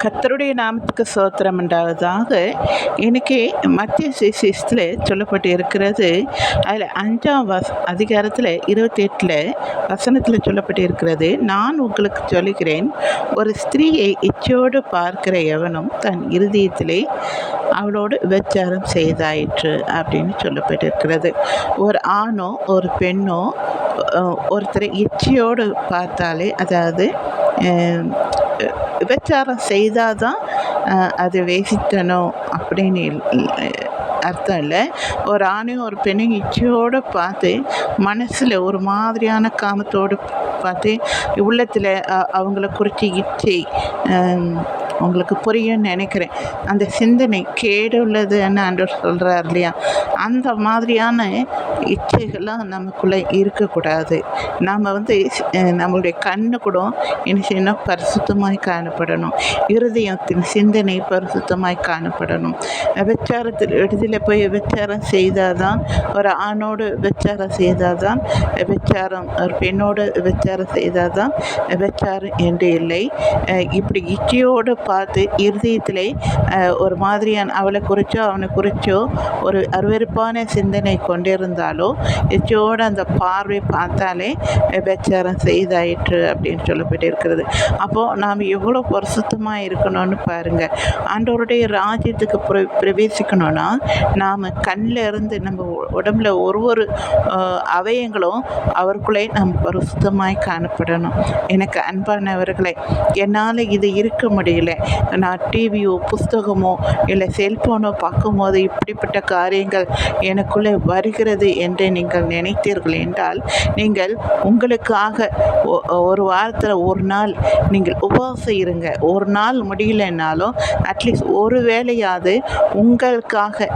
கர்த்தருடைய நாமத்துக்கு ஸ்தோத்திரம் உண்டாவதாக. இன்னைக்கு மத்திய சுவிசேஷத்தில் சொல்லப்பட்டு இருக்கிறது. அதில் 5ஆம் அதிகாரத்தில் 28 வசனத்தில் சொல்லப்பட்டு இருக்கிறது, நான் உங்களுக்கு சொல்லுகிறேன், ஒரு ஸ்திரீயை இச்சையோடு பார்க்கிற எவனும் தன் இருதயத்திலே அவளோடு விபச்சாரம் செய்தாயிற்று அப்படின்னு சொல்லப்பட்டு இருக்கிறது. ஒரு ஆணோ ஒரு பெண்ணோ ஒருத்தரை இச்சையோடு பார்த்தாலே, அதாவது விபச்சாரம் செய்தால் தான் அது வேசித்தனம் அப்படின்னு அர்த்தம் இல்லை. ஒரு ஆணையும் ஒரு பெண்ணையும் இச்சையோடு பார்த்து மனசில் ஒரு மாதிரியான காமத்தோடு பார்த்து உள்ளத்தில் அவங்கள குறித்து இச்சை உங்களுக்கு புரியும்னு நினைக்கிறேன். அந்த சிந்தனை கேடு உள்ளதுன்னு ஆண்டவர் சொல்கிறார் இல்லையா, அந்த மாதிரியான இச்சைகள்லாம் நமக்குள்ளே இருக்கக்கூடாது. நாம் நம்மளுடைய கண்ணு கூட என்ன செய்யணும், பரிசுத்தமாய் காணப்படணும். இருதயத்தின் சிந்தனை பரிசுத்தமாய் காணப்படணும். விபச்சாரத்தில் விடுதலை போய் விபச்சாரம் செய்தால் தான், ஒரு ஆணோடு விபச்சாரம் செய்தால் தான் விபச்சாரம், ஒரு பெண்ணோடு விபச்சாரம் செய்தால் தான் விபச்சாரம் என்று இல்லை. இப்படி இச்சையோடு பார்த்து இருதயத்திலே ஒரு மாதிரியான அவளை குறிச்சோ அவனை குறிச்சோ ஒரு அருவருப்பான சிந்தனை கொண்டிருந்தாலோ, இச்சையோடு அந்த பார்வை பார்த்தாலே விபச்சாரம் செய்தாயிற்று அப்படின்னு சொல்லப்பட்டு இருக்கிறது. அப்போது நாம் எவ்வளோ பரிசுத்தமாக இருக்கணும்னு பாருங்கள். ஆண்டவருடைய ராஜ்யத்துக்கு பிரவேசிக்கணும்னா நாம் கண்ணில் இருந்து நம்ம உடம்புல ஒரு அவயங்களும் அவருக்குள்ளே நாம் பரிசுத்தமாய் காணப்படணும். எனக்கு அன்பானவர்களே, என்னால் இது இருக்க முடியல, நான் டிவியோ புஸ்தகமோ இல்லை செல்ஃபோனோ பார்க்கும்போது இப்படிப்பட்ட காரியங்கள் எனக்குள்ளே வருகிறது என்று நீங்கள் நினைத்தீர்கள் என்றால், நீங்கள் உங்களுக்காக ஒரு வாரத்தில் ஒரு நாள் நீங்கள் உபவாசம் இருங்க. ஒரு நாள் முடியலைன்னாலும் அட்லீஸ்ட் ஒரு வேளையாவது உங்களுக்காக,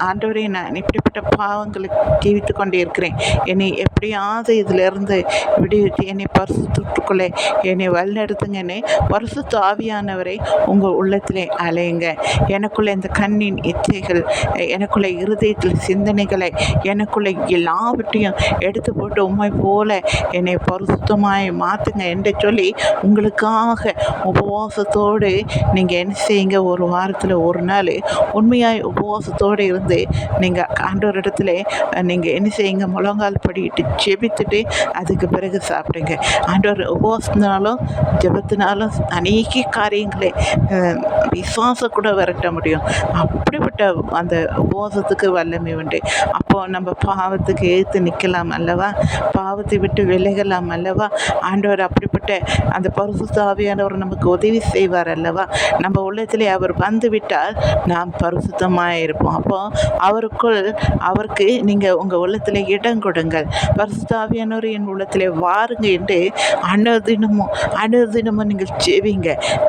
ஆண்டவரே நான் இப்படிப்பட்ட பாவங்களுக்கு ஜீவித்து கொண்டே இருக்கிறேன், என்னை எப்படியாவது இதிலிருந்து விடுவித்து என்னை பரிசுத்தத்துக்குள்ளே என்னை வழிநடத்துங்கன்னு பரிசுத்த ஆவியானவரை உங்கள் உள்ளத்திலே அலையுங்க. எனக்குள்ளே இந்த கண்ணின் இச்சைகள், எனக்குள்ளே இருதயத்தில் சிந்தனைகளை, எனக்குள்ளே எல்லாவற்றையும் எடுத்து போட்டு உண்மை போல என்னை பரிசுத்தமாய் மாற்றுங்க என்று சொல்லி உங்களுக்காக உபவாசத்தோடு நீங்கள் என்ன செய்யுங்க, ஒரு வாரத்தில் ஒரு நாள் உண்மையாய் உபவாசத்தோடு இருந்து நீங்கள் ஆண்டவரிடத்துல நீங்கள் என்ன செய்யுங்க, முழங்கால் படிட்டு ஜெபித்துட்டு அதுக்கு பிறகு சாப்பிடுங்க. ஆண்டவர் உபவாசத்தினாலும் ஜெபத்தினாலும் அநேக காரியங்களை விசுவாசம் கூட விரட்ட முடியும். அப்படிப்பட்ட அந்த உபவாசத்துக்கு வல்லமை உண்டு. அப்போது நம்ம பாவத்துக்கு ஏற்று நிற்கலாம் அல்லவா, பாவத்தை விட்டு விலகலாம் அல்லவா. ஆண்டவர் அப்படிப்பட்ட அந்த பரிசுத்த ஆவியானவர் நமக்கு உதவி செய்வார் அல்லவா. நம்ம உள்ளத்திலே அவர் வந்து விட்டால் நாம் பரிசுத்தமாக இருப்போம். அப்போது அவருக்கு நீங்கள் உங்கள் உள்ளத்தில் இடம் கொடுங்கள். பரிசுத்த ஆவியானவர் என் உள்ளத்திலே வாருங்க என்று அனுதினமும் நீங்கள்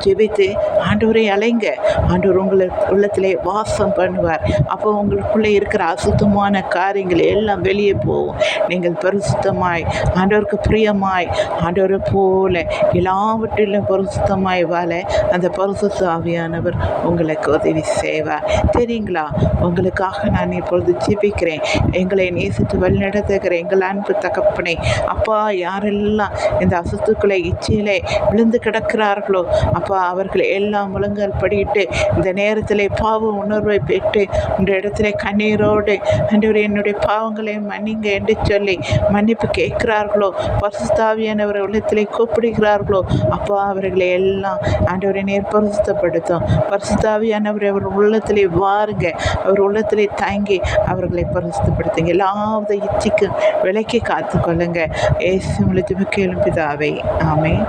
ஜெபித்து ஆண்டவரை அலைங்க. ஆண்டவர் உங்களை உள்ளத்திலே வாசம் பண்ணுவார். அப்போ உங்களுக்குள்ளே இருக்கிற அசுத்தமான காரியங்கள் எல்லாம் வெளியே போகும். நீங்கள் பரிசுத்தமாய் ஆண்டவருக்கு பிரியமாய் ஆண்டவரை போல எல்லாவற்றிலும் பரிசுத்தமாய் வாழ அந்த பரிசுத்த ஆவியானவர் உங்களுக்கு உதவி செய்வார். தெரியுங்களா, உங்களுக்காக நான் இப்பொழுது ஜெபிக்கிறேன். எங்களை நேசித்து வழிநடத்துகிற எங்கள் அன்பு தகப்பனே, அப்பா, யாரெல்லாம் இந்த அசுத்துக்களை இச்சையிலே விழுந்து கிடக்கிறார்களோ அப்பா, அவர்கள் எல்லாம் முழங்கால் படியிட்டு இந்த நேரத்தில் பாவ உணர்வை பெற்று இந்த இடத்துல கண்ணீரோடு ஆண்டவரே என்னுடைய பாவங்களை மன்னிங்க என்று சொல்லி மன்னிப்பு கேட்கிறார்களோ, பரிசுத்த ஆவியானவர் உள்ளத்திலே கூப்பிடுகிறார்களோ அப்பா, அவர்களை எல்லாம் ஆண்டவரை நேர் பரிசுத்தப்படுத்தும். பரிசுத்த ஆவியானவர் அவர் உள்ளத்திலே வாருங்க, அவர் உள்ளத்திலே தாங்கி அவர்களை பரிசுத்தப்படுத்துங்க. எல்லாவது இச்சைக்கும் விலைக்கு காத்துக்கொள்ளுங்க. இயேசு மூலமாக கேளும் பிதாவே, ஆமென்.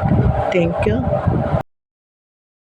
தேங்க்யூ.